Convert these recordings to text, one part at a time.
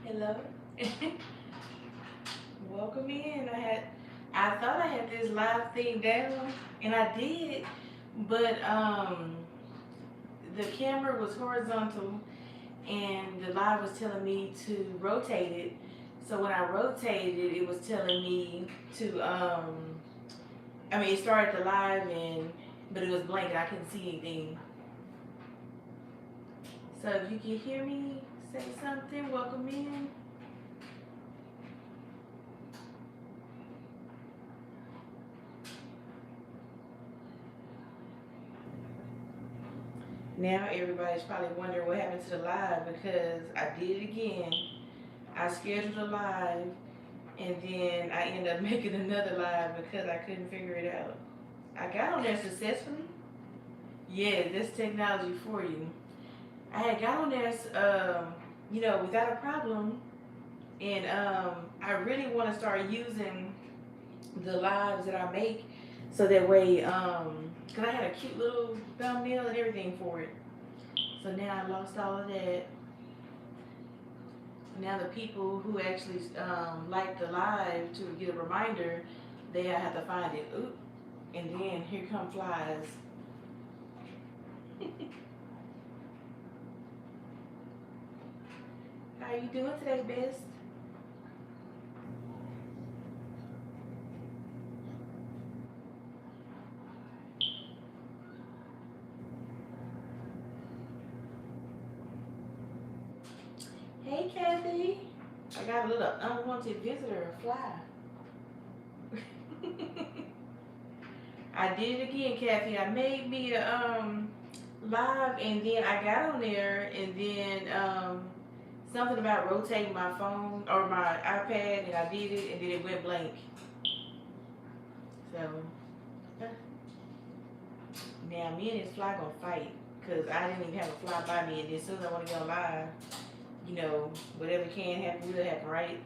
Hello. Welcome in. I thought I had this live thing down, and I did, but the camera was horizontal, and the live was telling me to rotate it. So when I rotated it, it was telling me to I mean, it started the live, but it was blank, and I couldn't see anything. So if you can hear me, say something. Welcome in. Now everybody's probably wondering what happened to the live because I did it again. I scheduled a live and then I ended up making another live because I couldn't figure it out. I got on there successfully. Yeah, this technology for you. I had got on there, without a problem, and I really want to start using the lives that I make, so that way, cause I had a cute little thumbnail and everything for it. So now I lost all of that. Now the people who actually like the live to get a reminder, they have to find it. Oop, and then here come flies. How are you doing today, Best? Hey, Kathy. I got a little unwanted visitor, a fly. I did it again, Kathy. I made me a live, and then I got on there, and then something about rotating my phone or my iPad, and I did it, and then it went blank. So now me and this fly gonna fight because I didn't even have a fly by me, and then as soon as I want to go live, whatever can happen will happen, right?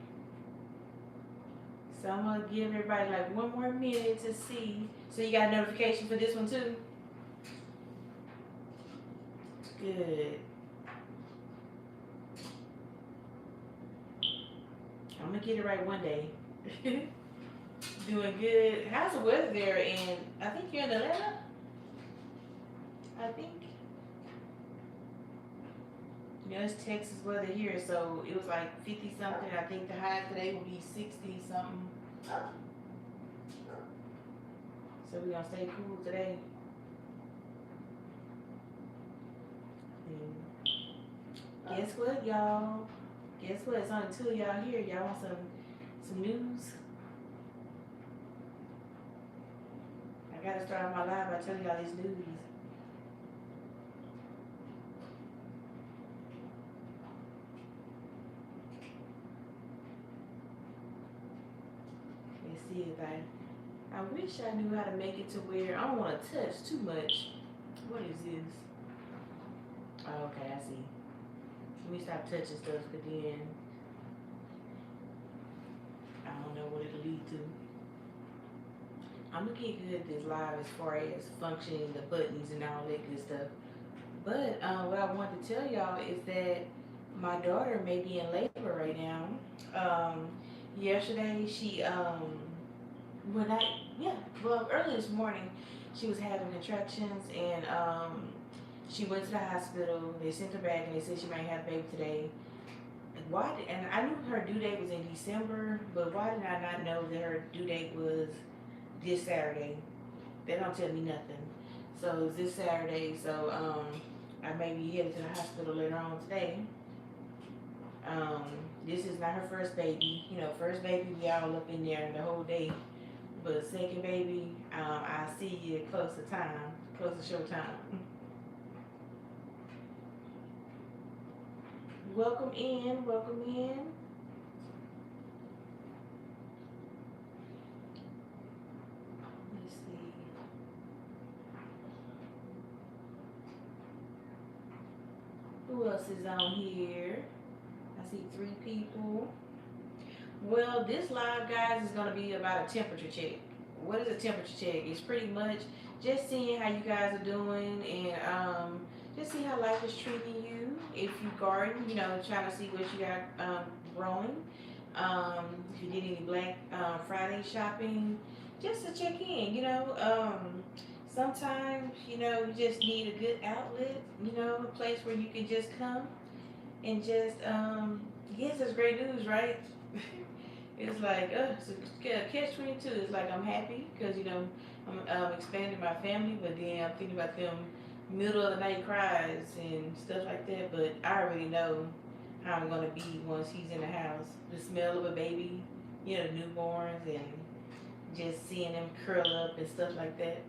So I'm gonna give everybody like one more minute to see. So you got a notification for this one too? Good. I'm gonna get it right one day. Doing good. How's the weather there? And I think you're in Atlanta. I think. It's Texas weather here, so it was like 50 something. I think the high today will be 60 something. So we're gonna stay cool today. And guess what, y'all? Guess what? It's only two of y'all here. Y'all want some news? I gotta start my live by telling y'all this news. Let's see if I wish I knew how to make it to where I don't want to touch too much. What is this? Oh, okay, I see. Let me stop touching stuff, but then I don't know what it'll lead to. I'm gonna get good at this live as far as functioning, the buttons and all that good stuff. But what I wanted to tell y'all is that my daughter may be in labor right now. Um, Yesterday she when I yeah well early this morning she was having contractions, and she went to the hospital. They sent her back and they said she might have a baby today. And I knew her due date was in December, but why did I not know that her due date was this Saturday? They don't tell me nothing. So it's this Saturday. So I may be headed to the hospital later on today. Um, this is not her first baby. First baby we all up in there the whole day. But second baby, I see you close to time, close to show time. Welcome in, welcome in. Let's see. Who else is on here? I see three people. Well, this live, guys, is going to be about a temperature check. What is a temperature check? It's pretty much just seeing how you guys are doing, and just see how life is treating you. if you garden, trying to see what you got growing. If you did any Black Friday shopping, just to check in. Sometimes you just need a good outlet. A place where you can just come and just yes, it's great news, right? It's like it's a catch 22. It's like I'm happy because I'm expanding my family, but then I'm thinking about them middle of the night cries and stuff like that. But I already know how I'm gonna be once he's in the house. The smell of a baby, newborns, and just seeing them curl up and stuff like that.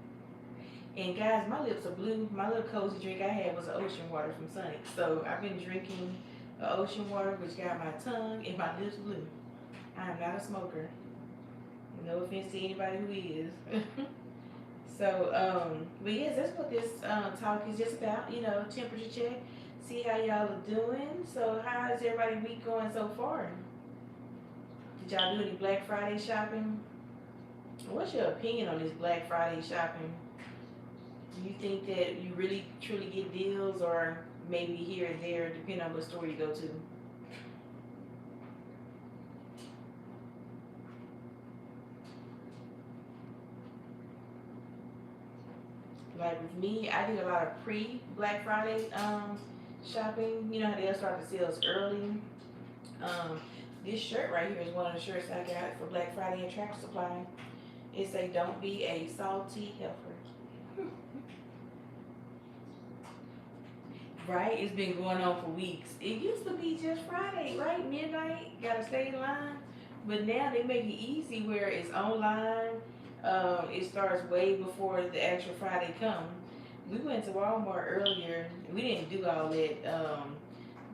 And guys, my lips are blue. My little cozy drink I had was ocean water from Sonic. So I've been drinking ocean water, which got my tongue and my lips blue. I am not a smoker. No offense to anybody who is. So, but yes, that's what this talk is just about. Temperature check. See how y'all are doing. So, how is everybody's week going so far? Did y'all do any Black Friday shopping? What's your opinion on this Black Friday shopping? Do you think that you really truly get deals, or maybe here and there, depending on what store you go to? Like with me, I did a lot of pre-Black Friday shopping. You know how they'll start the sales early. This shirt right here is one of the shirts I got for Black Friday at Tractor Supply. It say, "Don't be a salty heifer." Right? It's been going on for weeks. It used to be just Friday, right? Midnight, gotta stay in line. But now they make it easy where it's online. It starts way before the actual Friday come. We went to Walmart earlier. We didn't do all that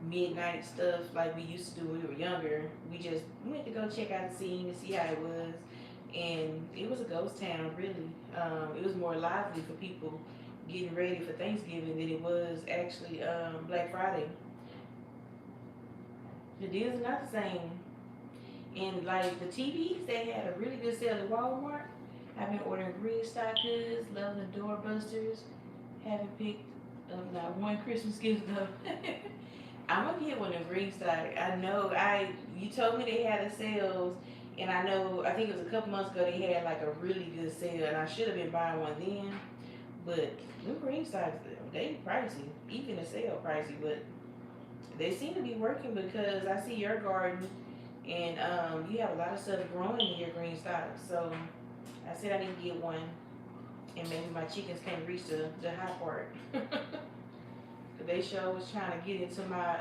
midnight stuff like we used to do when we were younger. We just went to go check out the scene to see how it was. And it was a ghost town, really. It was more lively for people getting ready for Thanksgiving than it was actually Black Friday. The deals are not the same. And like the TVs, they had a really good sale at Walmart. I've been ordering Green Stock goods, loving the doorbusters. Haven't picked up not one Christmas gift though. I'm gonna get one of Green Stock. I know you told me they had a sales, and I think it was a couple months ago they had like a really good sale, and I should have been buying one then. But them Green Stocks, they pricey, even the sale pricey, but they seem to be working because I see your garden and you have a lot of stuff growing in your Green Stocks. So I said I need to get one, and maybe my chickens can't reach the high part. Cause they sure was trying to get into my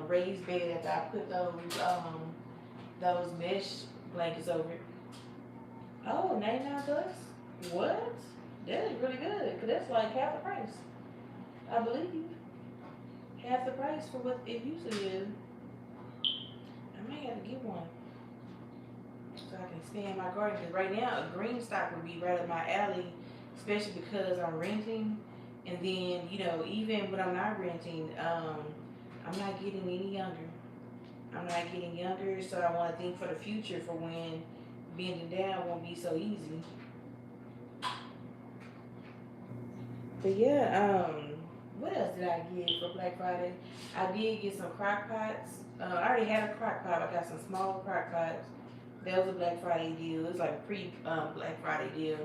raised bed after I put those mesh blankets over it. Oh, $99? What? That is really good, cause that's like half the price, I believe. Half the price for what it usually is. I may have to get one so I can expand my garden. Cause right now a green stock would be right up my alley, especially because I'm renting. And then even when I'm not renting, I'm not getting any younger. I'm not getting younger, so I want to think for the future for when bending down won't be so easy. But yeah, what else did I get for Black Friday? I did get some crock pots. I already had a crock pot. I got some small crock pots. That was a Black Friday deal. It was like a pre Black Friday deal.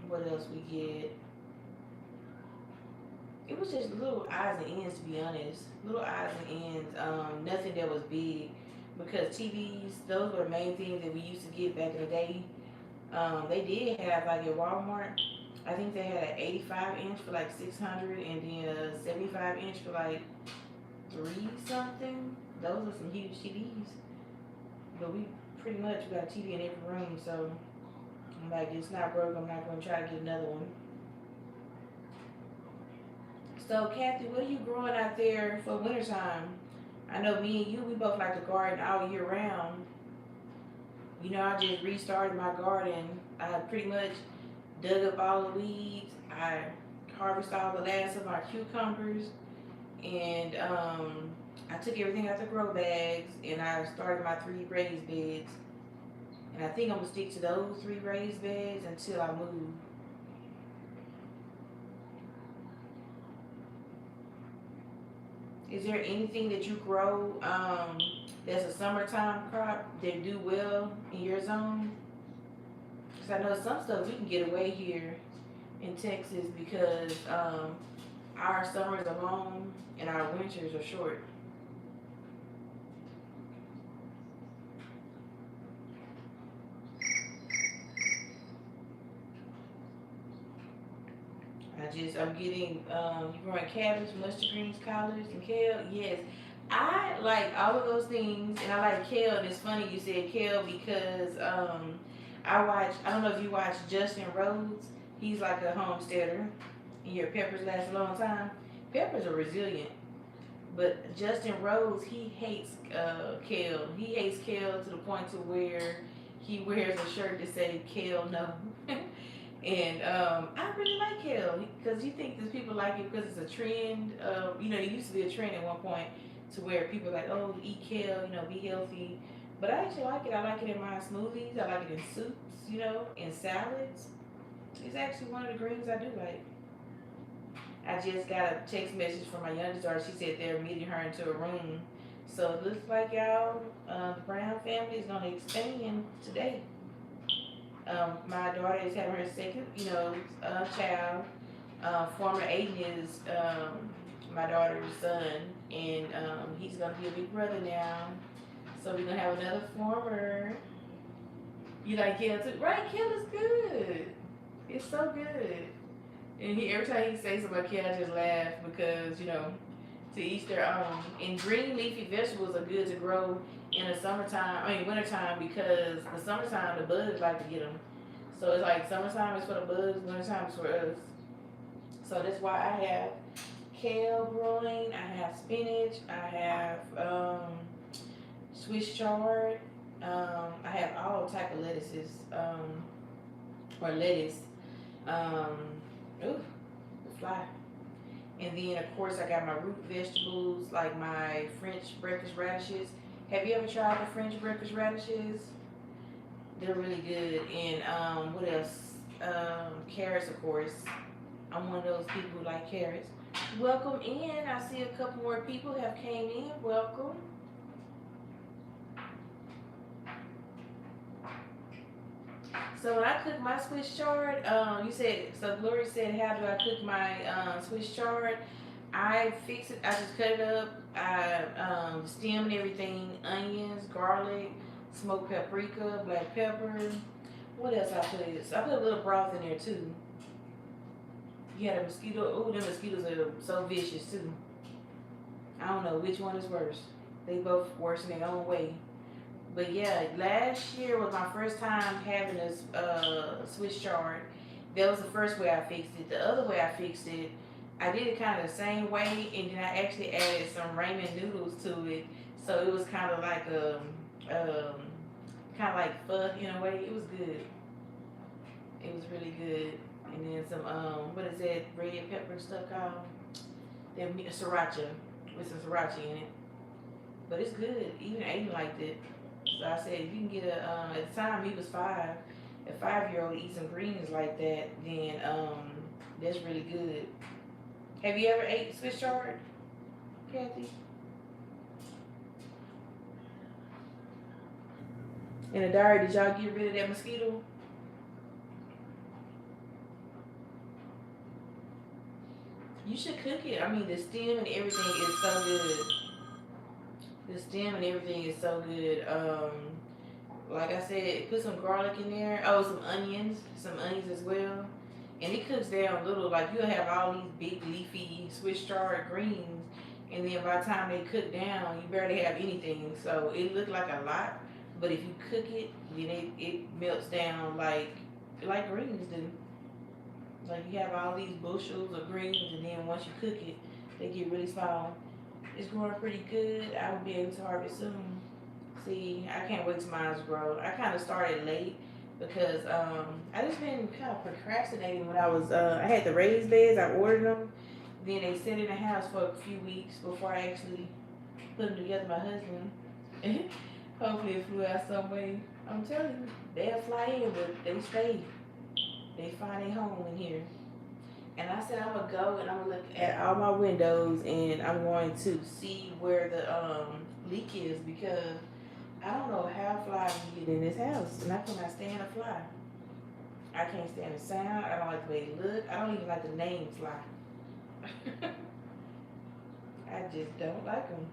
What else we get? It was just little odds and ends, to be honest. Little odds and ends. Nothing that was big, because TVs, those were the main things that we used to get back in the day. They did have, like at Walmart, I think they had an 85 inch for like 600, and then a 75 inch for like 3 something. Those are some huge TVs. But we pretty much got a TV in every room, so I'm like, it's not broke. I'm not going to try to get another one. So, Kathy, what are you growing out there for wintertime? I know me and you, we both like to garden all year round. I just restarted my garden. I pretty much dug up all the weeds. I harvested all the last of our cucumbers, and I took everything out the grow bags, and I started my 3 raised beds. And I think I'm gonna stick to those 3 raised beds until I move. Is there anything that you grow that's a summertime crop that do well in your zone? Because I know some stuff we can get away here in Texas because our summers are long and our winters are short. I'm getting, you growing cabbage, mustard greens, collards, and kale? Yes. I like all of those things, and I like kale. And it's funny you said kale because I don't know if you watch Justin Rhodes. He's like a homesteader, and your peppers last a long time. Peppers are resilient. But Justin Rhodes, he hates kale. He hates kale to the point to where he wears a shirt that say "Kale No." And I really like kale because you think that people like it because it's a trend. It used to be a trend at one point to where people are like, oh, eat kale, be healthy. But I actually like it. I like it in my smoothies. I like it in soups, in salads. It's actually one of the greens I do like. I just got a text message from my youngest daughter. She said they're meeting her into a room. So it looks like y'all, the Brown family is going to expand today. My daughter is having her second, child. Former Aiden is my daughter's son, and he's going to be a big brother now. So we're going to have another former. You like kale too? Right, kale is good. It's so good. And every time he says something about kale, I just laugh because, to each their own. And green leafy vegetables are good to grow in the wintertime because the summertime, the bugs like to get them. So it's like summertime is for the bugs, wintertime is for us. So that's why I have kale growing, I have spinach, I have Swiss chard, I have all type of lettuces, or lettuce. Ooh, the fly. And then of course I got my root vegetables like my French breakfast radishes. Have you ever tried the French breakfast radishes? They're really good. And what else? Carrots, of course. I'm one of those people who like carrots. Welcome in. I see a couple more people have came in. Welcome. So when I cook my Swiss chard, Gloria said, how do I cook my Swiss chard? I fix it, I just cut it up, I stem and everything, onions, garlic, smoked paprika, black pepper. What else I put in this? I put a little broth in there too. You had a mosquito. Oh, the mosquitoes are so vicious too. I don't know which one is worse. They both worse in their own way. But yeah, last year was my first time having this Swiss chard. That was the first way I fixed it. The other way I fixed it, I did it kind of the same way, and then I actually added some ramen noodles to it. So it was kind of like pho in a way. It was good. It was really good. And then some what is that red pepper stuff called? That sriracha with some sriracha in it. But it's good. Even Aiden liked it. So I said, if you can get at the time he was 5, a 5-year-old eat some greens like that, then that's really good. Have you ever ate Swiss chard, Kathy? In the diary, did y'all get rid of that mosquito? You should cook it. I mean, the stem and everything is so good. The stem and everything is so good. Like I said, put some garlic in there. Oh, some onions as well. And it cooks down little. Like you'll have all these big leafy Swiss chard greens, and then by the time they cook down, you barely have anything. So it looked like a lot, but if you cook it, then it melts down like greens do. Like you have all these bushels of greens, and then once you cook it, they get really small. It's growing pretty good. I will be able to harvest soon. See, I can't wait till mine's grow. I kind of started late because I just been kind of procrastinating when I had the raised beds. I ordered them. Then they sit in the house for a few weeks before I actually put them together. My husband. Hopefully it flew out some way. I'm telling you, they'll fly in, but they stay. They find a home in here. And I said I'm gonna go and I'm gonna look at all my windows and I'm going to see where the leak is, because I don't know how flies can get in this house, and I cannot stand a fly. I can't stand the sound. I don't like the way they look. I don't even like the name fly. I just don't like them.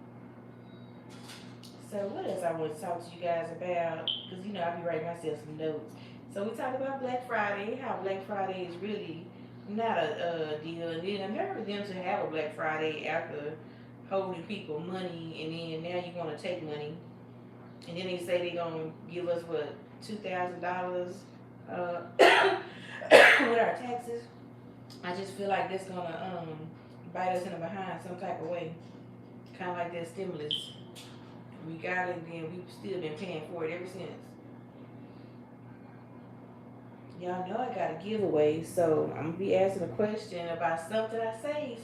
So what else I want to talk to you guys about? Because I be writing myself some notes. So we talk about Black Friday, how Black Friday is really not a deal, and then in order for them to have a Black Friday after holding people money, and then now you want to take money, and then they say they're gonna give us what, $2,000 uh, with our taxes. I just feel like that's gonna bite us in the behind some type of way, kind of like that stimulus. We got it, and then we've still been paying for it ever since. Y'all know I got a giveaway, so I'm gonna be asking a question about something I saved,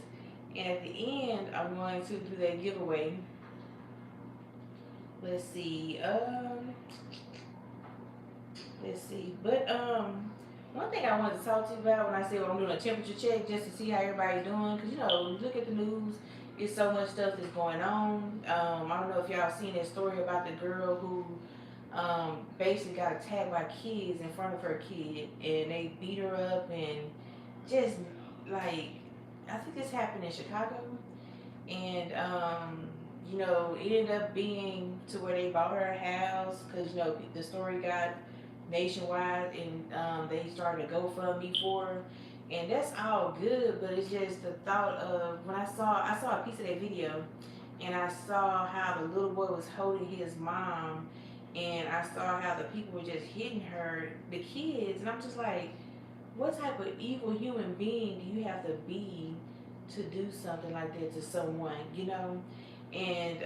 and at the end, I'm going to do that giveaway. Let's see. Let's see. But one thing I wanted to talk to you about when I said, well, I'm doing a temperature check just to see how everybody's doing, because when you look at the news, it's so much stuff that's going on. I don't know if y'all seen that story about the girl who basically got attacked by kids in front of her kid, and they beat her up, and just like, I think this happened in Chicago, and it ended up being to where they bought her a house, because the story got nationwide, and they started a GoFundMe for her, and that's all good. But it's just the thought of, when I saw a piece of that video, and I saw how the little boy was holding his mom, and I saw how the people were just hitting her, the kids, and I'm just like, what type of evil human being do you have to be to do something like that to someone, And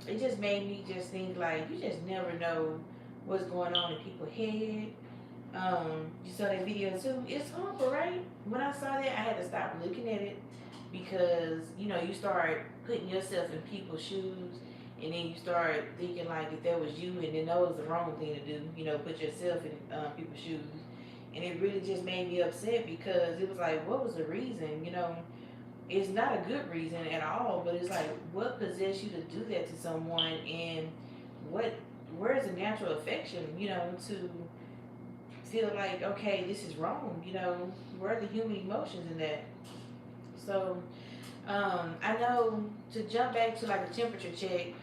it just made me just think, like, you just never know what's going on in people's head. You saw that video too. It's horrible, right? When I saw that, I had to stop looking at it, because you start putting yourself in people's shoes, and then you start thinking, like, if that was you, and then that was the wrong thing to do. Put yourself in people's shoes, and it really just made me upset, because it was like, what was the reason? It's not a good reason at all, but it's like, what possessed you to do that to someone, and what where's the natural affection, to feel like, okay, this is wrong, where are the human emotions in that? So I know, to jump back to like a temperature check,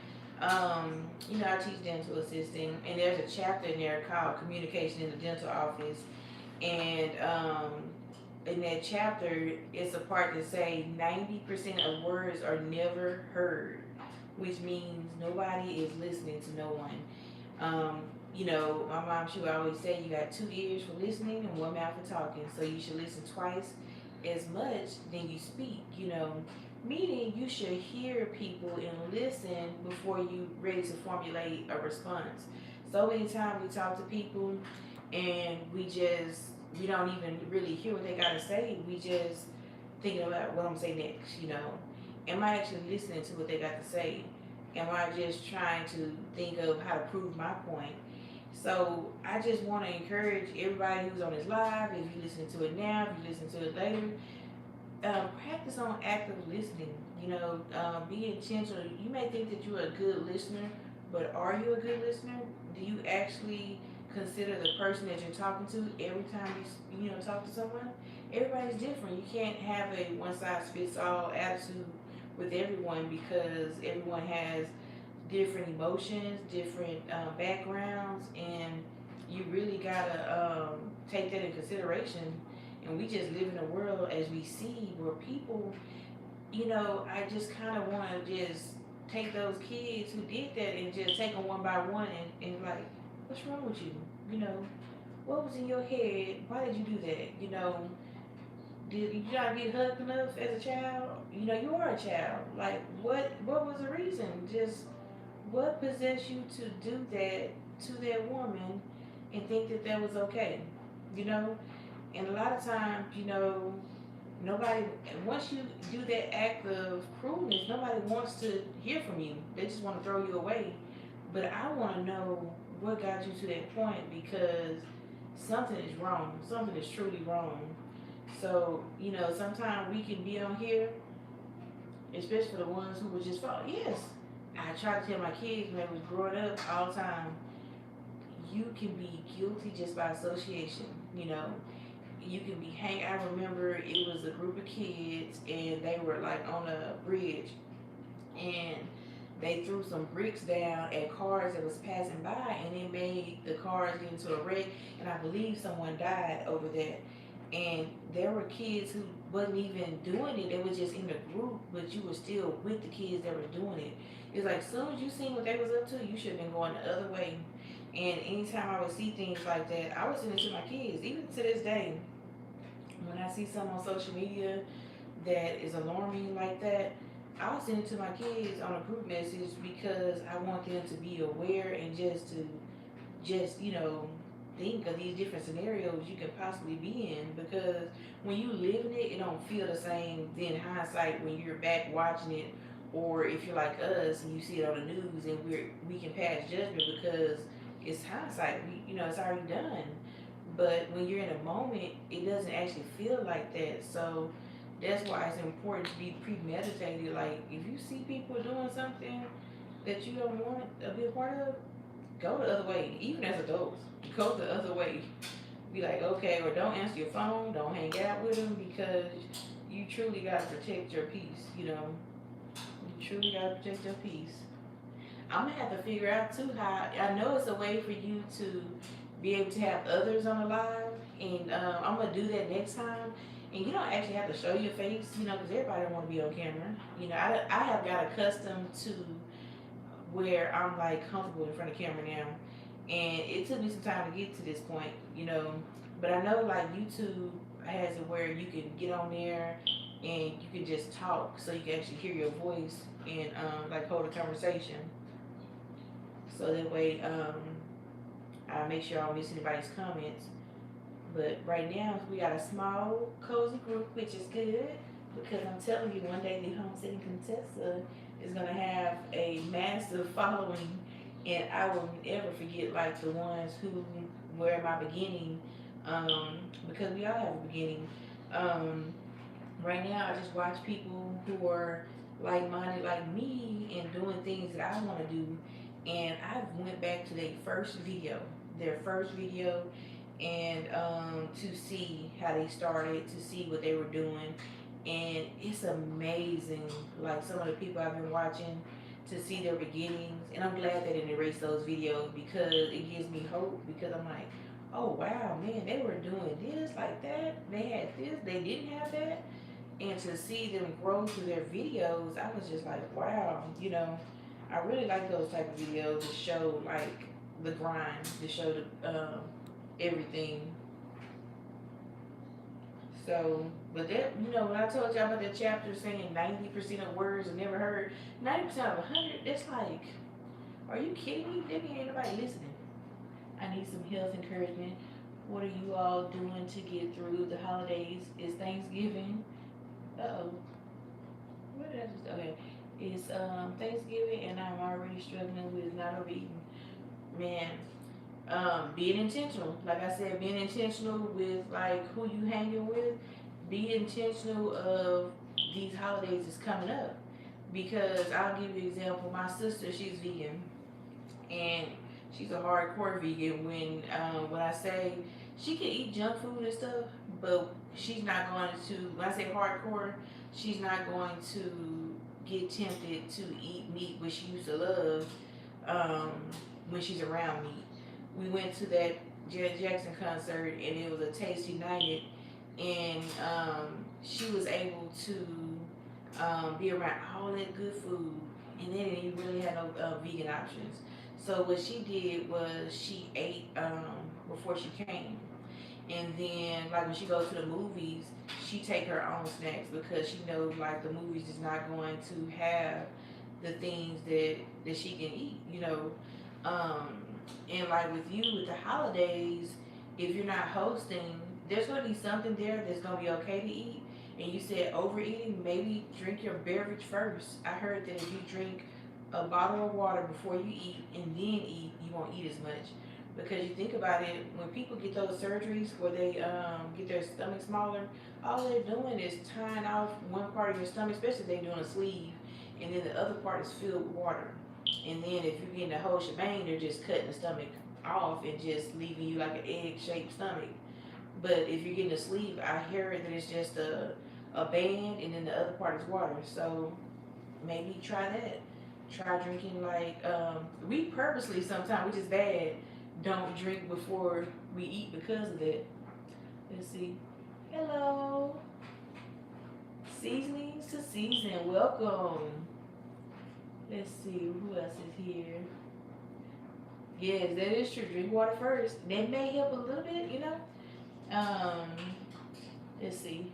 I teach dental assisting, and there's a chapter in there called Communication in the Dental Office, and in that chapter, it's a part that say 90% of words are never heard, which means nobody is listening to no one. My mom, she would always say, you got 2 ears for listening and 1 mouth for talking, so you should listen twice as much than you speak. Meaning you should hear people and listen before you ready to formulate a response. So many times we talk to people, and we don't even really hear what they gotta say. We just thinking about what I'm gonna say next. Am I actually listening to what they got to say? Am I just trying to think of how to prove my point? So I just want to encourage everybody who's on this live, if you listen to it now, if you listen to it later, practice on active listening. Be intentional. You may think that you're a good listener, but are you a good listener? Do you actually consider the person that you're talking to every time you talk to someone? Everybody's different. You can't have a one size fits all attitude with everyone, because everyone has different emotions, different backgrounds, and you really gotta take that in consideration. And we just live in a world, as we see, where people, I just kind of want to just take those kids who did that and just take them one by one, and like, what's wrong with you? What was in your head? Why did you do that? Did you not get hugged enough as a child? You are a child. Like, what was the reason? Just what possessed you to do that to that woman, and think that that was okay? You know? And a lot of times, nobody, once you do that act of cruelness, nobody wants to hear from you. They just want to throw you away. But I want to know what got you to that point, because something is wrong. Something is truly wrong. So, sometimes we can be on here, especially for the ones who were just following. Yes, I try to tell my kids when they was growing up all the time, you can be guilty just by association. You can be hang. I remember it was a group of kids and they were like on a bridge, and they threw some bricks down at cars that was passing by, and it made the cars get into a wreck, and I believe someone died over that. And there were kids who wasn't even doing it, they were just in the group, but you were still with the kids that were doing it. It's like as soon as you seen what they was up to, you should have been going the other way. And anytime I would see things like that, I would send it to my kids. Even to this day, when I see something on social media that is alarming like that, I'll send it to my kids on a group message because I want them to be aware and just think of these different scenarios you could possibly be in, because when you live in it, it don't feel the same in hindsight when you're back watching it, or if you're like us and you see it on the news and we can pass judgment because it's hindsight. It's already done. But when you're in a moment, it doesn't actually feel like that. So that's why it's important to be premeditated. Like if you see people doing something that you don't want to be a part of, go the other way. Even as adults, go the other way. Be like, okay, or don't answer your phone, don't hang out with them, because you truly got to protect your peace. You truly got to protect your peace. I'm gonna have to figure out too how. I know it's a way for you to be able to have others on the live, and I'm gonna do that next time. And you don't actually have to show your face, because everybody don't want to be on camera. I have got accustomed to where I'm like comfortable in front of camera now, and it took me some time to get to this point. But I know like YouTube has it where you can get on there and you can just talk, so you can actually hear your voice and like hold a conversation. So that way, I make sure I don't miss anybody's comments. But right now, we got a small, cozy group, which is good, because I'm telling you, one day the Homesteading Contessa is gonna have a massive following, and I will never forget like the ones who were in my beginning, because we all have a beginning. Um, right now, I just watch people who are like-minded like me and doing things that I want to do, and I went back to their first video, and to see how they started, to see what they were doing, and it's amazing. Like some of the people I've been watching, to see their beginnings, and I'm glad they didn't erase those videos because it gives me hope. Because I'm like, oh wow, man, they were doing this like that. They had this, they didn't have that, and to see them grow through their videos, I was just like, wow. I really like those type of videos that show like the grind, to show everything. So, but that, when I told y'all about that chapter saying 90% of words are never heard, 90% of 100, that's like, are you kidding me? There ain't nobody listening. I need some health encouragement. What are you all doing to get through the holidays? It's Thanksgiving. Uh-oh. What did I just, okay. It's Thanksgiving, and I'm already struggling with not overeating. Man, being intentional. Like I said, being intentional with like who you hanging with. Be intentional of these holidays is coming up. Because I'll give you an example. My sister, she's vegan, and she's a hardcore vegan. When I say she can eat junk food and stuff, but she's not going to. When I say hardcore, she's not going to get tempted to eat meat, which she used to love, um, when she's around meat. We went to that Janet Jackson concert, and it was a Taste United, and she was able to be around all that good food, and then you really had no vegan options. So what she did was she ate before she came, and then like when she goes to the movies, she take her own snacks because she knows like the movies is not going to have the things that she can eat. Um, and like with you with the holidays, if you're not hosting, there's gonna be something there that's gonna be okay to eat. And you said overeating, maybe drink your beverage first. I heard that if you drink a bottle of water before you eat and then eat, you won't eat as much. Because you think about it, when people get those surgeries where they get their stomach smaller, all they're doing is tying off one part of your stomach, especially if they're doing a sleeve, and then the other part is filled with water. And then if you're getting the whole shebang, they're just cutting the stomach off and just leaving you like an egg-shaped stomach. But if you're getting a sleeve, I hear that it's just a band, and then the other part is water. So maybe try that. Try drinking like we purposely sometimes, which is bad, don't drink before we eat because of that. Let's see. Hello. Seasonings to season. Welcome. Let's see who else is here. Yes, that is true. Drink water first. That may help a little bit, you know. Um, let's see.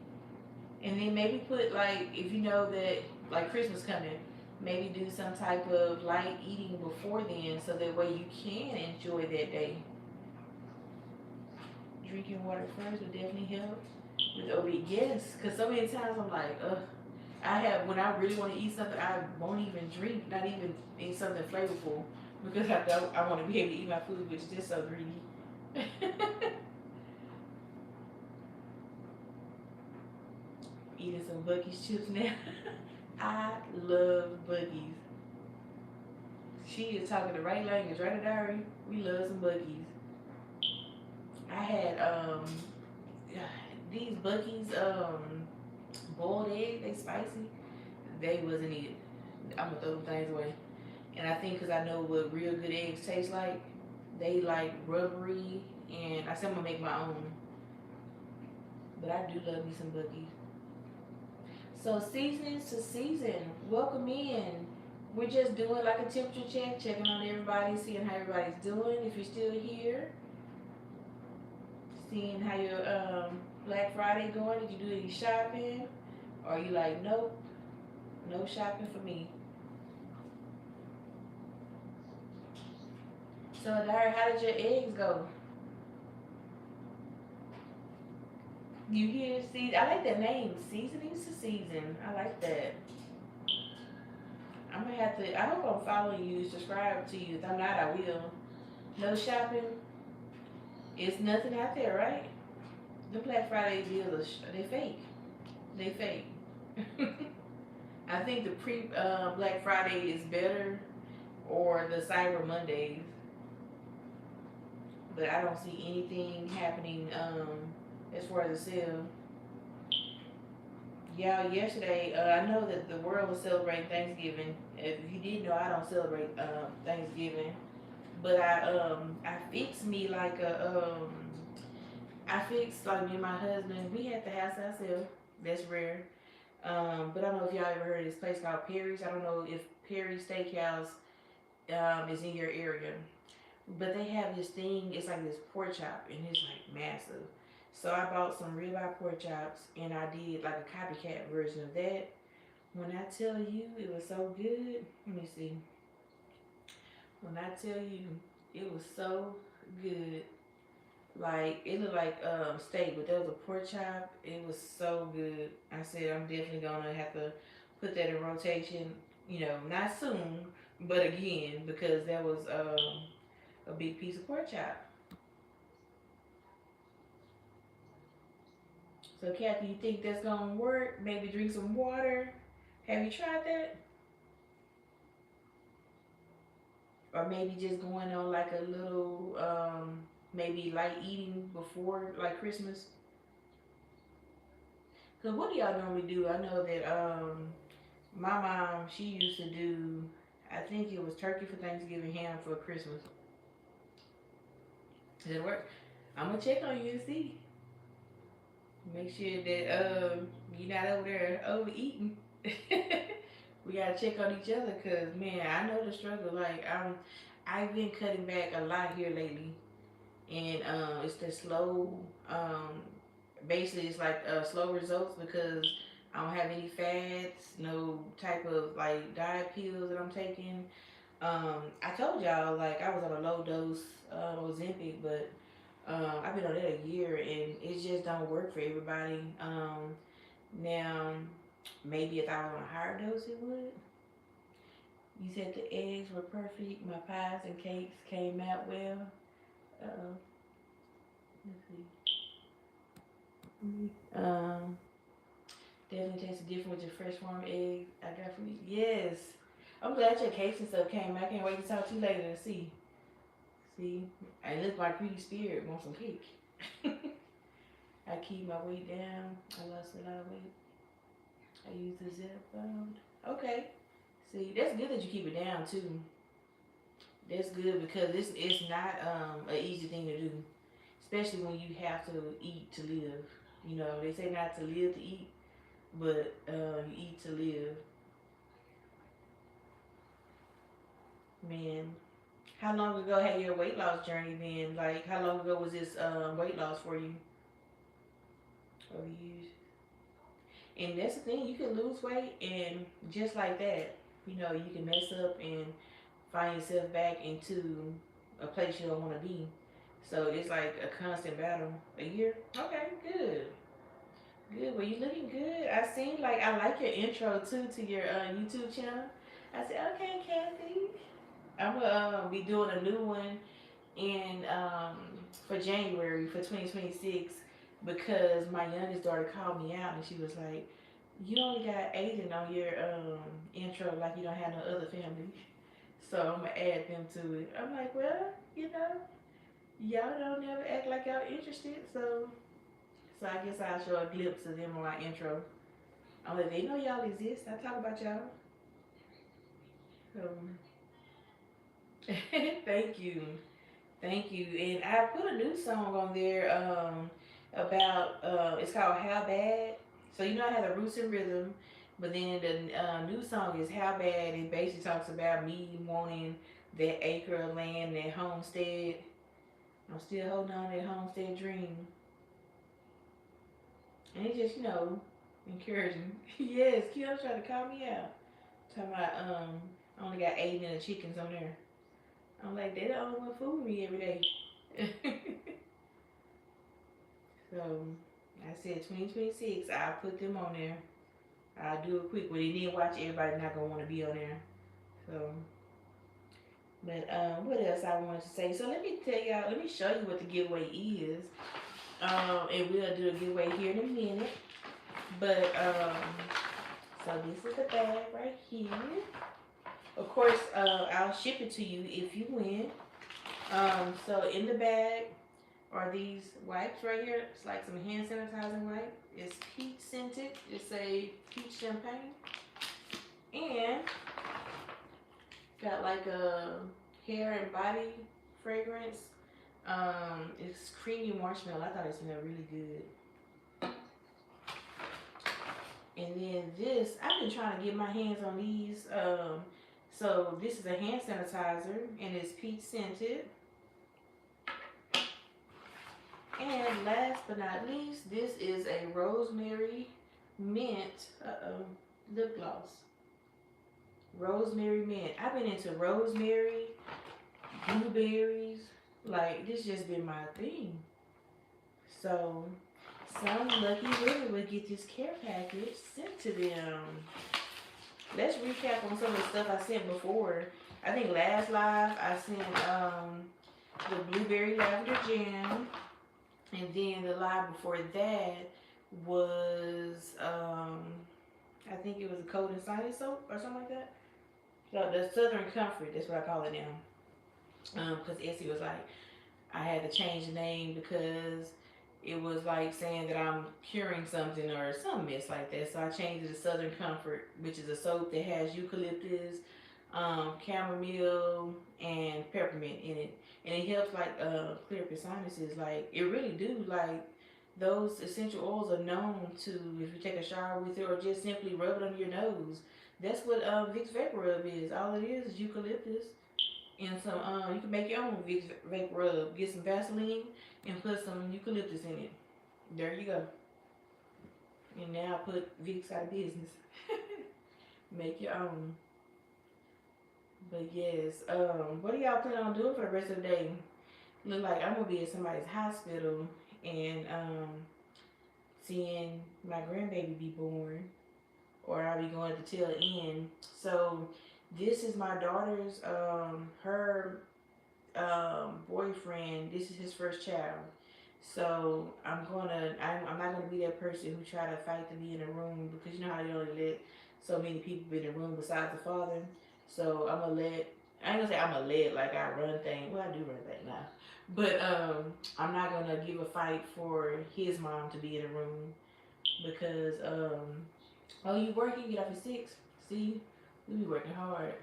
And then maybe put like if you know that like Christmas coming, maybe do some type of light eating before then, so that way you can enjoy that day. Drinking water first would definitely help with overeat. Yes, because so many times I'm like, ugh. I have when I really want to eat something, I won't even drink, not even eat something flavorful, because I don't. I want to be able to eat my food, which is just so greedy. Eating some Buc-ee's chips now. I love Buc-ee's. She is talking the right language, right, Diary? We love some Buc-ee's. I had these Buc-ee's boiled egg. They spicy. They wasn't it. I'm gonna throw them things away. And I think because I know what real good eggs taste like, they like rubbery. And I said I'm gonna make my own. But I do love me some Buc-ee's. So seasonings to season. Welcome in. We're just doing like a temperature check, checking on everybody, seeing how everybody's doing. If you're still here, seeing how your Black Friday going. Did you do any shopping? Or are you like, nope, no shopping for me? So, Dari, how did your eggs go? You hear? See, I like that name, Seasonings to Season. I like that. I'm gonna have to. I hope I'm following you, subscribe to you. If I'm not, I will. No shopping. It's nothing out there, right? The Black Friday deals, they fake. They fake. I think the pre Black Friday is better, or the Cyber Mondays, but I don't see anything happening as far as a sale. Yeah, yesterday I know that the world was celebrating Thanksgiving. If you didn't know, I don't celebrate Thanksgiving, but I fixed me like a I fixed like me and my husband. We had the house ourselves. That's rare. But I don't know if y'all ever heard of this place called Perry's. I don't know if Perry Steakhouse is in your area, but they have this thing. It's like this pork chop, and it's like massive. So I bought some ribeye pork chops, and I did like a copycat version of that. When I tell you it was so good, let me see. When I tell you it was so good, like it looked like steak, but there was a pork chop. It was so good. I said I'm definitely gonna have to put that in rotation. You know, not soon, but again because that was a big piece of pork chop. So Kathy, you think that's gonna work? Maybe drink some water. Have you tried that? Or maybe just going on like a little maybe light eating before like Christmas. Cause what do y'all normally do? I know that my mom, she used to do, I think it was turkey for Thanksgiving, ham for Christmas. Does it work? I'm gonna check on you and see. Make sure that you're not over there overeating. We gotta check on each other, cause man, I know the struggle. Like I've been cutting back a lot here lately, and it's the slow. Basically, it's like slow results because I don't have any fats, no type of like diet pills that I'm taking. I told y'all like I was on a low dose Ozempic, but I've been on it a year and it just don't work for everybody. Now maybe if I was on a higher dose, it would. You said the eggs were perfect. My pies and cakes came out well. Uh-oh. Let's see. Definitely tastes different with your fresh warm eggs I got from you. Yes. I'm glad your cakes and stuff came. I can't wait to talk to you later and see. See? I look like greedy spirit want some cake. I keep my weight down. I lost a lot of weight. I use the Zepbound. Okay. See, that's good that you keep it down too. That's good because it's not an easy thing to do, especially when you have to eat to live. You know, they say not to live to eat, but you eat to live. Man, how long ago had your weight loss journey been? Like, how long ago was this weight loss for you? Over years. And that's the thing, you can lose weight and just like that, you know, you can mess up and find yourself back into a place you don't want to be. So it's like a constant battle. A year? Okay, good. Good. Well, you looking good. I seen like I like your intro too to your YouTube channel. I said, okay, Kathy. I'm gonna be doing a new one in for January for 2026 because my youngest daughter called me out and she was like, "You only got Aiden on your intro like you don't have no other family." So I'm gonna add them to it. I'm like, well, you know, y'all don't ever act like y'all interested, so I guess I'll show a glimpse of them on my intro. I'm like, they know y'all exist. I talk about y'all. So thank you. Thank you. And I put a new song on there about it's called How Bad. So you know I had the roots and rhythm, but then the new song is How Bad. It basically talks about me wanting that acre of land, that homestead. I'm still holding on to that homestead dream. And it's just, you know, encouraging. Yes, Kim trying to call me out. Talking about I only got 8 and the chickens on there. I'm like, they the only one fooling me every day. So I said 2026, I'll put them on there. I'll do it quick. But then watch everybody not gonna want to be on there. So, but what else I wanted to say? So let me tell y'all. Let me show you what the giveaway is. And we'll do a giveaway here in a minute. But so this is the bag right here. Of course, I'll ship it to you if you win. So in the bag are these wipes right here. It's like some hand sanitizing wipe. It's peach scented. It's a peach champagne. And got like a hair and body fragrance. It's creamy marshmallow. I thought it smelled really good. And then this, I've been trying to get my hands on these. So this is a hand sanitizer and it's peach scented. And last but not least, this is a rosemary mint lip gloss. Rosemary mint. I've been into rosemary, blueberries. Like this just been my thing. So some lucky winner will get this care package sent to them. Let's recap on some of the stuff I sent before. I think last live I sent the blueberry lavender jam. And then the live before that was, I think it was a cold and sinus soap or something like that. So the Southern Comfort, that's what I call it now. Because Essie was like, I had to change the name because it was like saying that I'm curing something or some mess like that. So I changed it to Southern Comfort, which is a soap that has eucalyptus, chamomile, and peppermint in it, and it helps like clear up your sinuses. Like it really do. Like those essential oils are known to, if you take a shower with it or just simply rub it under your nose. That's what Vicks Vapor Rub is. All it is eucalyptus and some. You can make your own Vicks Vapor Rub. Get some Vaseline and put some eucalyptus in it. There you go. And now put Vicks out of business. Make your own. But yes, what do y'all plan on doing for the rest of the day? Look like I'm gonna be at somebody's hospital and seeing my grandbaby be born, or I'll be going at the tail end. So this is my daughter's her boyfriend, this is his first child. So I'm not gonna be that person who try to fight to be in a room, because you know how they only let so many people be in the room besides the father. So I ain't gonna say I'm gonna let like I run things. Well, I do run things now, but I'm not gonna give a fight for his mom to be in the room, because oh, you working? Get off at 6. See, we be working hard.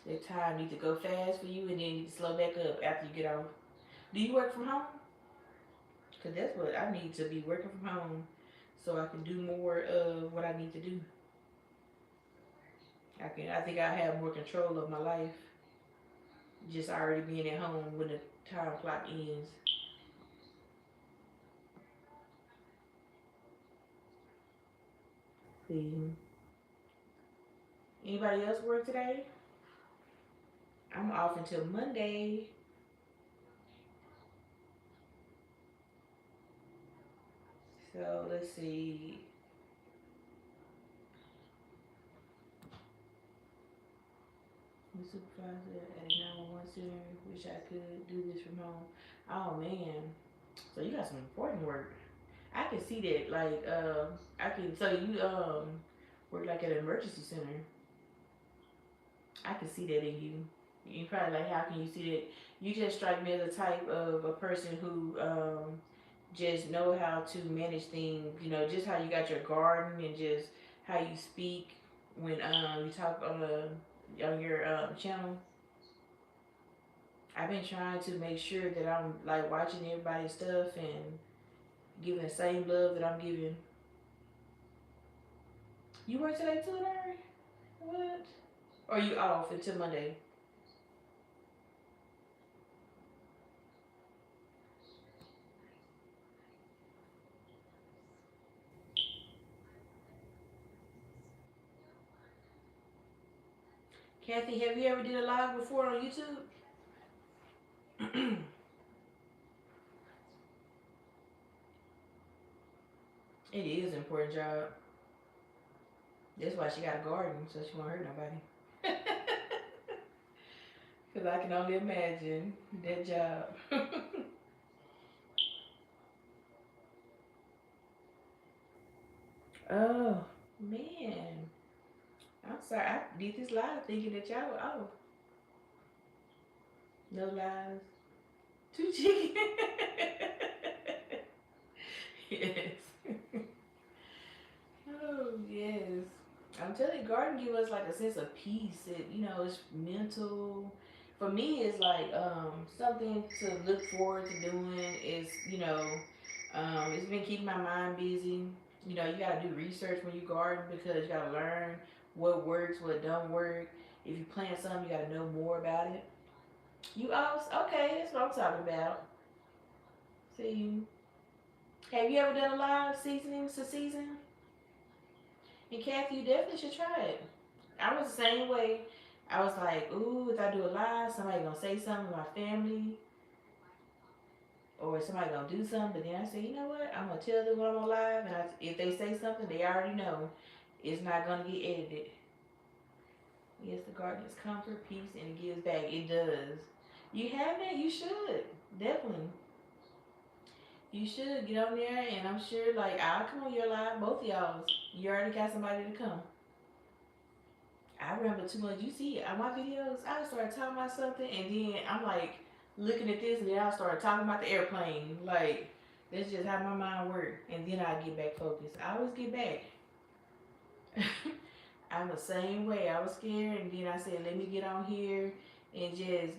That time need to go fast for you, and then you need to slow back up after you get off. Do you work from home? Cause that's what I need to be, working from home, so I can do more of what I need to do. I think I have more control of my life, just already being at home when the time clock ends. See, anybody else work today? I'm off until Monday. So let's see. The supervisor at a 911 center. Wish I could do this from home. Oh man. So you got some important work. I can see that. Like, I can. So you work like at an emergency center. I can see that in you. You probably like, how can you see that? You just strike me as the type of a person who just know how to manage things. You know, just how you got your garden, and just how you speak when you talk on your channel. I've been trying to make sure that I'm like watching everybody's stuff and giving the same love that I'm giving. You work today too, Larry? What? Or you off until Monday? Kathy, have you ever did a live before on YouTube? It is an important job. That's why she got a garden, so she won't hurt nobody. Because I can only imagine that job. Oh, man. I'm sorry. I did this live thinking that y'all were off. No lies. Two chicken. Yes. Oh, yes. I'm telling you, garden give us like a sense of peace. It's mental. For me, it's like something to look forward to doing. It's been keeping my mind busy. You gotta do research when you garden, because you gotta learn what works, what don't work. If you plant something, you gotta know more about it. You also okay? That's what I'm talking about. See, have you ever done a live seasonings to season? And Kathy, you definitely should try it. I was the same way. I was like, ooh, if I do a live, somebody gonna say something to my family, or somebody gonna do something. But then I said, you know what? I'm gonna tell them when I'm on live, and if they say something, they already know it's not gonna get edited. Yes, the garden is comfort, peace, and it gives back. It does. You haven't? You should definitely. You should get on there, and I'm sure like I'll come on your live, both of y'all. You already got somebody to come. I remember too much. You see on my videos, I start talking about something, and then I'm like looking at this, and then I start talking about the airplane. Like, that's just how my mind works. And then I get back focused. I always get back. I'm the same way. I was scared, and then I said, let me get on here and just,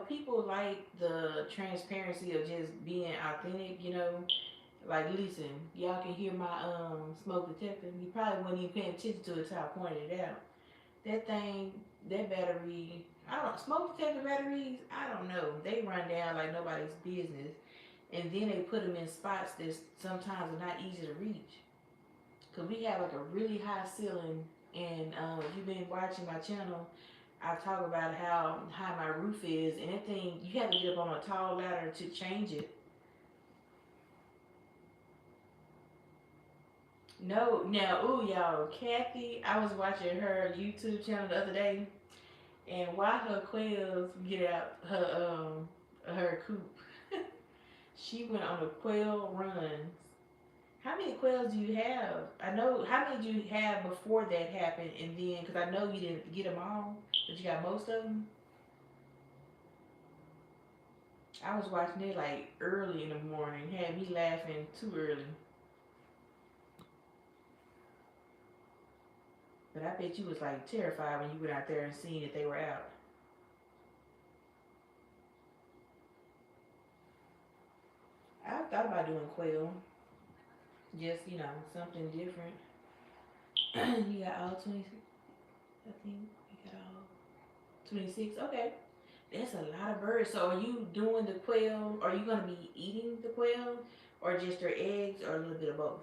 people like the transparency of just being authentic. Like, listen, y'all can hear my smoke detector. You probably wasn't even paying attention to it until I pointed it out. That thing, that battery, I don't smoke detector batteries. I don't know. They run down like nobody's business, and then they put them in spots that sometimes are not easy to reach. Cause we have like a really high ceiling, and if you've been watching my channel, I talk about how high my roof is, and that thing you have to get up on a tall ladder to change it. No, now, ooh, y'all, Kathy, I was watching her YouTube channel the other day, and why her quails get out her her coop. She went on a quail run. How many quails do you have? I know, how many do you have before that happened, and then because I know you didn't get them all, but you got most of them. I was watching it like early in the morning, had me laughing too early. But I bet you was like terrified when you went out there and seen that they were out. I thought about doing quail, just something different. You got all 26, I think. You got all 26. Okay, that's a lot of birds. So are you doing the quail? Are you gonna be eating the quail, or just their eggs, or a little bit of both?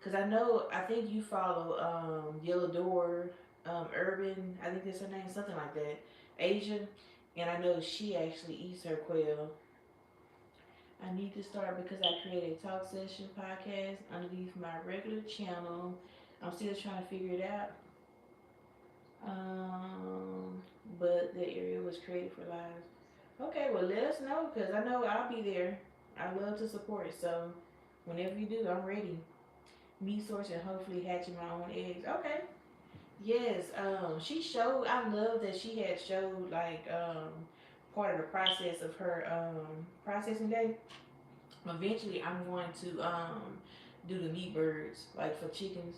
Cause I know, I think you follow Yellow Door, Urban. I think that's her name, something like that. Asia, and I know she actually eats her quail. I need to start because I created a talk session podcast underneath my regular channel. I'm still trying to figure it out. Um, but the area was created for lives. Okay, well let us know because I know I'll be there. I love to support. So whenever you do, I'm ready. Meat source and hopefully hatching my own eggs. Okay. Yes. She showed. I love that she had showed like part of the process of her processing day. Eventually, I'm going to do the meat birds like for chickens.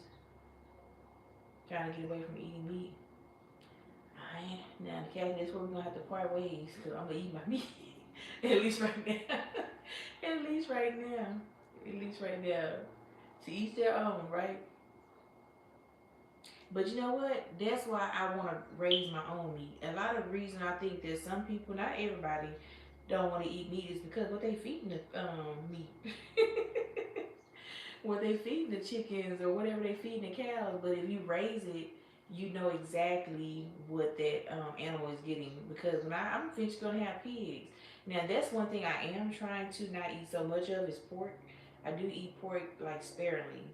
Trying to get away from eating meat. Alright, now Kathy, that's where we're gonna have to part ways because I'm gonna eat my meat. At least right now. At least right now. At least right now. To each their own, right? But you know what? That's why I want to raise my own meat. A lot of the reason I think that some people, not everybody, don't want to eat meat is because what they feeding the meat. What they feed the chickens or whatever they feed the cows. But if you raise it, you know exactly what that animal is getting. Because I'm eventually gonna have pigs. Now that's one thing I am trying to not eat so much of is pork. I do eat pork like sparingly.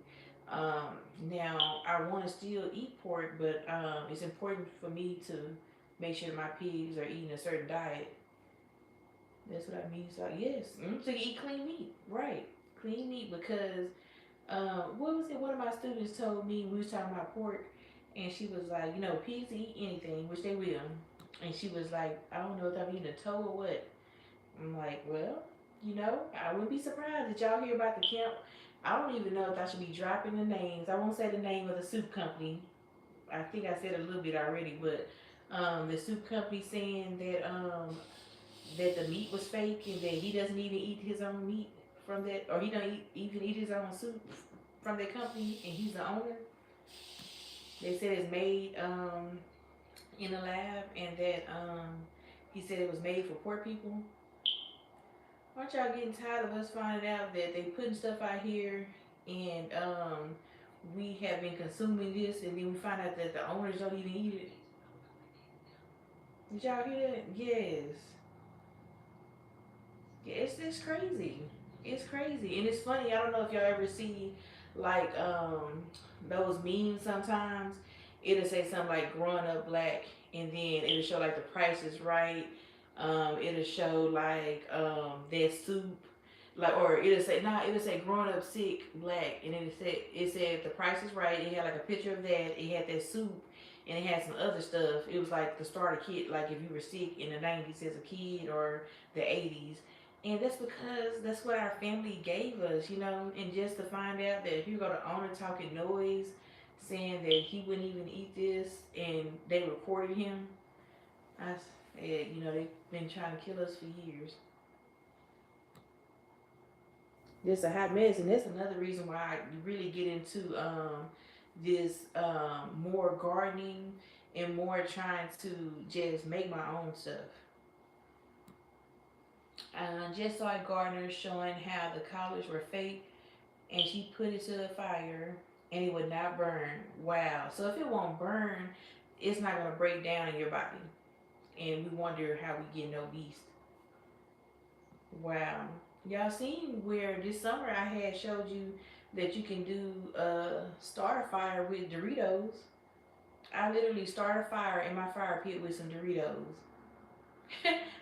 Um, Now I want to still eat pork, but it's important for me to make sure my pigs are eating a certain diet. That's what I mean. So yes, to eat clean meat, right? Clean meat because what was it? One of my students told me we was talking about pork, and she was like, pigs eat anything, which they will. And she was like, I don't know if I'm eating a toe or what. I'm like, well, I wouldn't be surprised that y'all hear about the camp. I don't even know if I should be dropping the names. I won't say the name of the soup company. I think I said a little bit already, but the soup company saying that the meat was fake and that he doesn't even eat his own meat from that, or he don't even eat his own soup from that company, and he's the owner. They said it's made in a lab, and that he said it was made for poor people. Aren't y'all getting tired of us finding out that they putting stuff out here and we have been consuming this, and then we find out that the owners don't even eat it? Did y'all hear that? Yes. Yeah, it's crazy. It's crazy, and it's funny. I don't know if y'all ever see like those memes. Sometimes it'll say something like "growing up black," and then it'll show like the Price is Right. It'll show like that soup, like, or it'll say "growing up sick black," and then it said the Price is Right. It had like a picture of that. It had that soup, and it had some other stuff. It was like the starter kit, like if you were sick in the '90s as a kid or the '80s. And that's because that's what our family gave us, and just to find out that here go the owner talking noise, saying that he wouldn't even eat this, and they recorded him. I said, they've been trying to kill us for years. It's a hot mess, and that's another reason why I really get into this more gardening and more trying to just make my own stuff. Just saw a gardener showing how the collars were fake, and she put it to the fire, and it would not burn. Wow! So if it won't burn, it's not gonna break down in your body, and we wonder how we get obese. Wow! Y'all seen where this summer I had showed you that you can do start a fire with Doritos. I literally start a fire in my fire pit with some Doritos.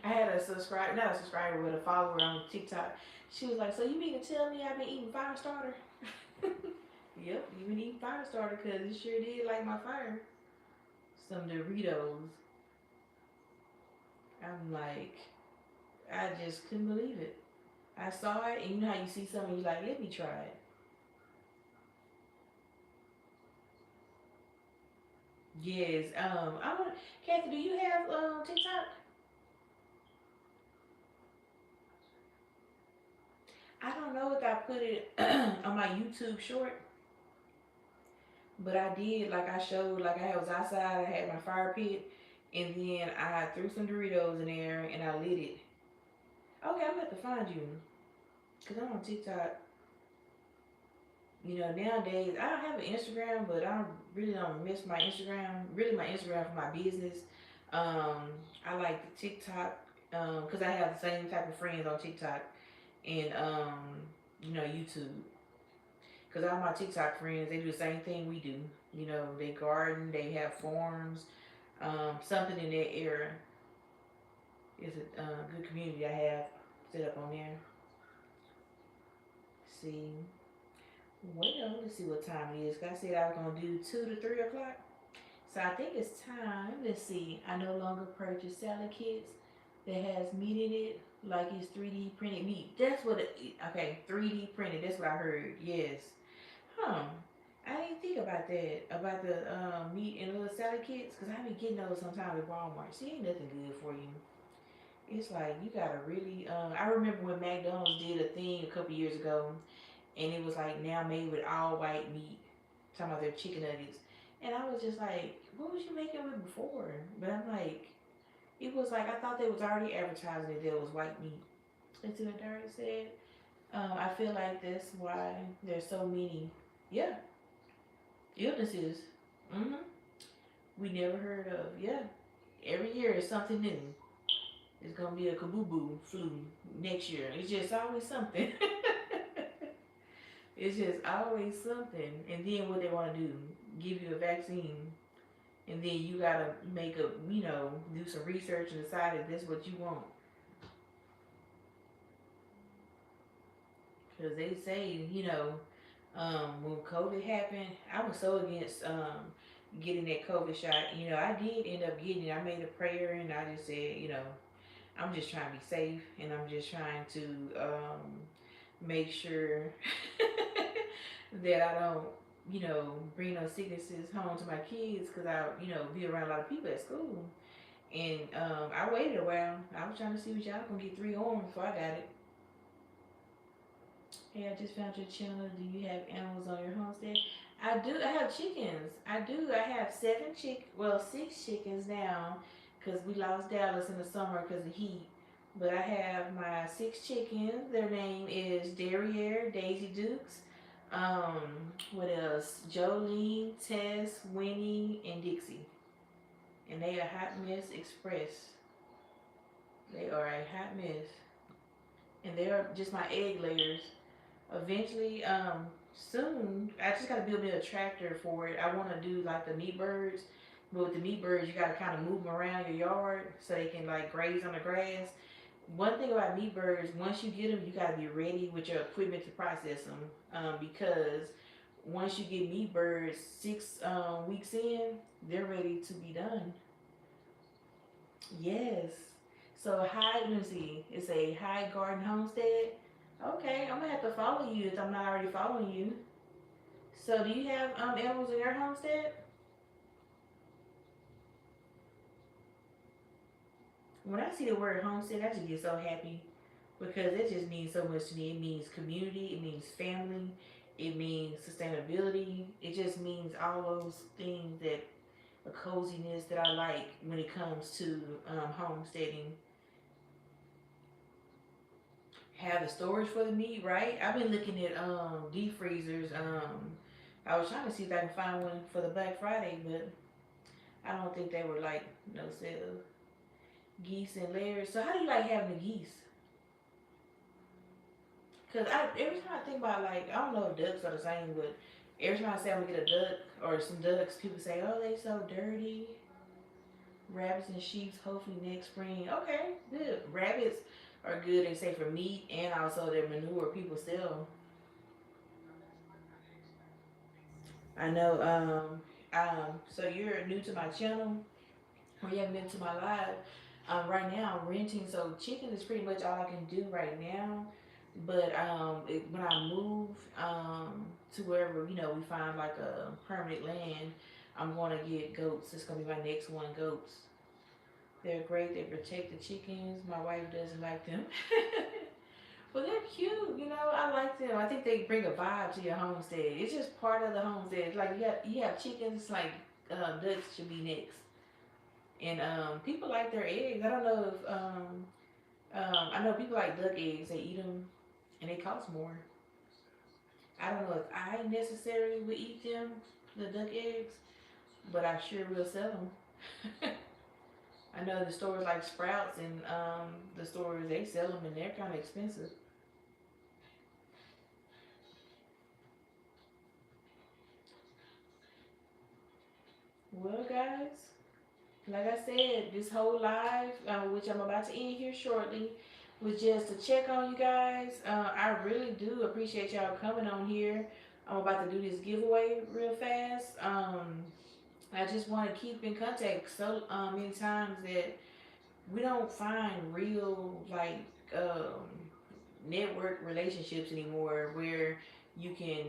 I had a subscriber, not a subscriber, but a follower on TikTok. She was like, "So you mean to tell me I've been eating fire starter?" Yep, you been eating fire starter because it sure did like my fire. Some Doritos. I'm like, I just couldn't believe it. I saw it, and you know how you see something, you like, let me try it. Yes. I want, Kathy, do you have TikTok? I don't know if I put it on my YouTube short, but I did. Like I showed, like I was outside, I had my fire pit, and then I threw some Doritos in there and I lit it. Okay, I'm gonna have to find you, cause I'm on TikTok. You know, nowadays I don't have an Instagram, but I really don't miss my Instagram. Really, my Instagram for my business. Um, I like the TikTok because I have the same type of friends on TikTok and you know, YouTube. Because all my TikTok friends, they do the same thing we do. You know, they garden, they have farms, something in that area. Is a good community I have set up on there. See, well, let's see what time it is. 'Cause I said I was gonna do 2 to 3 o'clock. So I think it's time. Let's see. I no longer purchase salad kits that has meat in it, like it's 3D printed meat. That's what it. Okay, 3D printed. That's what I heard. Yes. Huh. I didn't think about that about the meat and little salad kits because I be getting those sometimes at Walmart. See, ain't nothing good for you. It's like you gotta really. I remember when McDonald's did a thing a couple years ago, and it was like now made with all white meat. Talking about their chicken nuggets, and I was just like, what was you making with before? But I'm like, it was like I thought they was already advertising that there was white meat. That's what Darren said. I feel like that's why there's so many, yeah, illnesses. Mm-hmm. We never heard of. Yeah, every year is something new. It's gonna be a kaboo flu next year. It's just always something. It's just always something. And then what they want to do, give you a vaccine, and then you gotta make a, you know, do some research and decide if that's what you want. Because they say, you know, when COVID happened, I was so against getting that COVID shot. You know, I did end up getting it. I made a prayer and I just said, you know, I'm just trying to be safe and I'm just trying to make sure that I don't, you know, bring no sicknesses home to my kids because I, you know, be around a lot of people at school. And I waited a while. I was trying to see what y'all gonna get 3 on before I got it. Hey, I just found your channel. Do you have animals on your homestead? I do. I have chickens. I do. I have 6 chickens now, because we lost Dallas in the summer because of heat. But I have my 6 chickens. Their name is Derriere, Daisy Dukes. What else? Jolene, Tess, Winnie, and Dixie. And they are Hot Mess Express. They are a hot mess. And they are just my egg layers. Eventually, soon, I just gotta build me a tractor for it. I want to do like the meat birds, but with the meat birds, you gotta kind of move them around your yard so they can like graze on the grass. One thing about meat birds, once you get them, you gotta be ready with your equipment to process them, because once you get meat birds 6 weeks in, they're ready to be done. Yes. So let me see. It's a High Garden Homestead. Okay, I'm gonna have to follow you if I'm not already following you. So do you have animals in your homestead? When I see the word homestead, I just get so happy because it just means so much to me. It means community, it means family, it means sustainability. It just means all those things that a coziness that I like when it comes to homesteading. Have the storage for the meat, right? I've been looking at deep freezers. I was trying to see if I can find one for the Black Friday, but I don't think they were like no sale. Geese and layers. So how do you like having the geese? Cause every time I think about like I don't know if ducks are the same, but every time I say I'm gonna get a duck or some ducks, people say, "Oh, they so dirty." Rabbits and sheep, hopefully next spring. Okay, good. Rabbits are good, they say, for meat and also their manure. People sell. I know. So you're new to my channel, or you haven't been to my live. Right now I'm renting, so chicken is pretty much all I can do right now. But when I move to wherever we find like a permanent land, I'm gonna get goats. It's gonna be my next one, goats. They're great. They protect the chickens. My wife doesn't like them. But they're cute, I like them. I think they bring a vibe to your homestead. It's just part of the homestead. It's like you have chickens, it's like ducks should be next. And people like their eggs. I don't know if I know people like duck eggs. They eat them, and they cost more. I don't know if I necessarily would eat them, the duck eggs, but I sure will sell them. I know the stores like Sprouts and the stores they sell them, and they're kind of expensive. Well, guys, like I said, this whole live, which I'm about to end here shortly, was just to check on you guys. I really do appreciate y'all coming on here. I'm about to do this giveaway real fast. I just want to keep in contact so many times that we don't find real like network relationships anymore where you can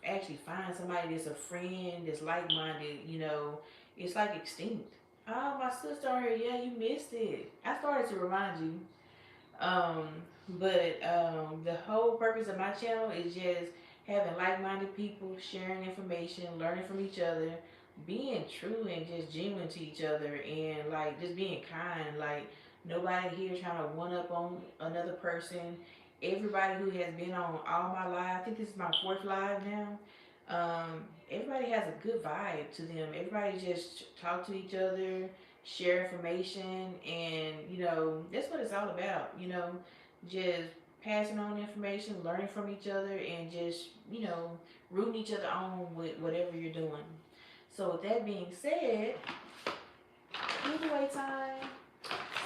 actually find somebody that's a friend that's like-minded. It's like extinct. Oh, my sister on here. Yeah, you missed it. I started to remind you. um but the whole purpose of my channel is just having like-minded people, sharing information, learning from each other, being true and just genuine to each other, and like just being kind. Like nobody here trying to one up on another person. Everybody who has been on all my live, I think this is my fourth live now. Everybody has a good vibe to them. Everybody just talk to each other, share information, and that's what it's all about. Just passing on information, learning from each other, and just rooting each other on with whatever you're doing. So with that being said, giveaway time.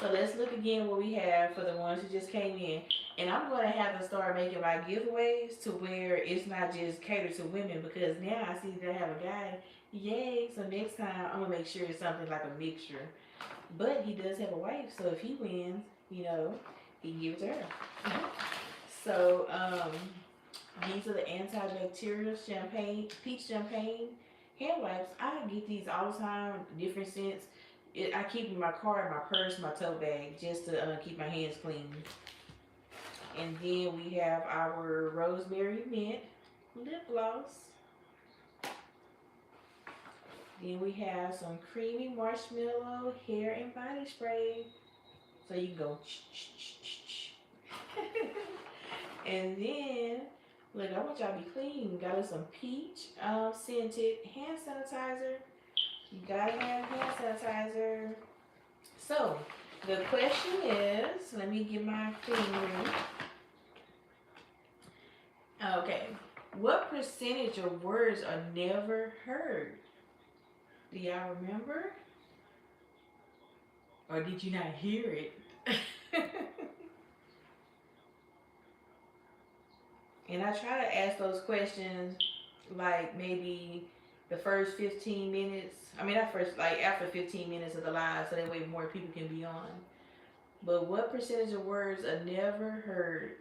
So let's look again what we have for the ones who just came in. And I'm going to have to start making my giveaways to where it's not just catered to women, because now I see that I have a guy. Yay. So next time I'm going to make sure it's something like a mixture. But he does have a wife, so if he wins, he can give it to her. So these are the antibacterial champagne, peach champagne hand wipes. I get these all the time, different scents. I keep them in my car, in my purse, my tote bag, just to keep my hands clean. And then we have our rosemary mint lip gloss. Then we have some creamy marshmallow hair and body spray. So you can go and then, look, I want y'all to be clean. Got us some peach scented hand sanitizer. You gotta have hand sanitizer. So, the question is, let me get my finger. Okay. What percentage of words are never heard? Do y'all remember? Or did you not hear it? And I try to ask those questions like maybe the first 15 minutes. I mean, not first, like after 15 minutes of the live, so that way more people can be on. But what percentage of words are never heard?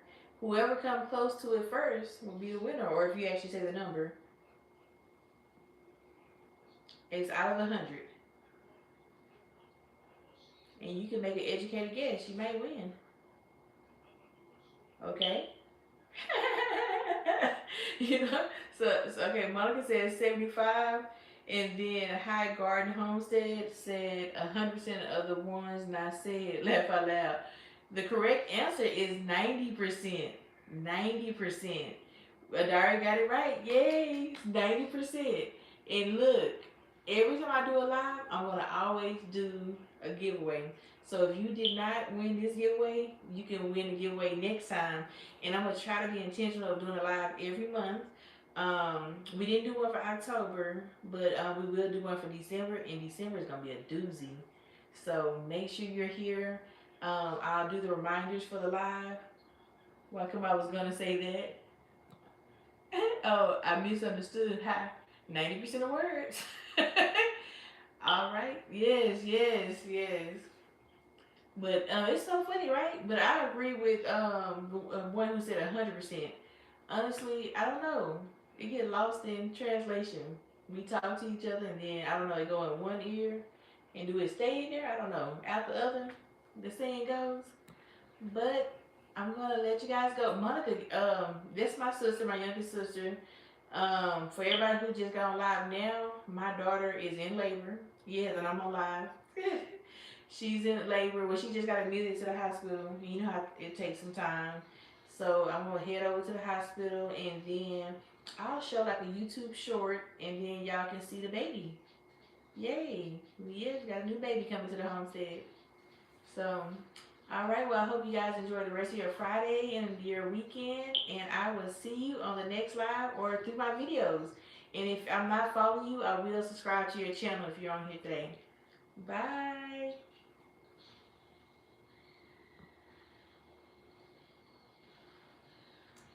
Whoever comes close to it first will be the winner, or if you actually say the number. It's out of 100. And you can make an educated guess. You may win. Okay? you know? So okay, Monica said 75. And then High Garden Homestead said 100% of the ones not said. Laugh out loud. The correct answer is 90%. 90%. Adara got it right. Yay! 90%. And look, every time I do a live, I'm going to always do a giveaway. So if you did not win this giveaway, you can win the giveaway next time. And I'm going to try to be intentional of doing a live every month. We didn't do one for October, but we will do one for December. And December is going to be a doozy. So make sure you're here. I'll do the reminders for the live. Well, come, I was gonna say that. Oh, I misunderstood. Hi, 90% of words. All right. Yes, yes, yes. But it's so funny, right? But I agree with the one who said 100%. Honestly, I don't know. It get lost in translation. We talk to each other, and then I don't know. It go in one ear, and do it stay in there? I don't know. Out the other, the saying goes. But I'm gonna let you guys go. Monica, this my sister, my youngest sister. For everybody who just got on live now, my daughter is in labor. Yes, and I'm on live. She's in labor. Well, she just got admitted to the hospital. You know how it takes some time. So I'm gonna head over to the hospital, and then I'll show like a YouTube short, and then y'all can see the baby. Yay! Yes, we got a new baby coming to the homestead. So, all right. Well, I hope you guys enjoy the rest of your Friday and your weekend, and I will see you on the next live or through my videos. And if I'm not following you, I will subscribe to your channel if you're on here today. Bye.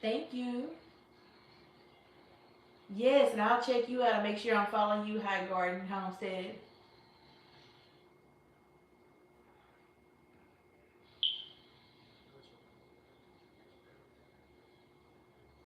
Thank you. Yes, and I'll check you out and make sure I'm following you, High Garden Homestead.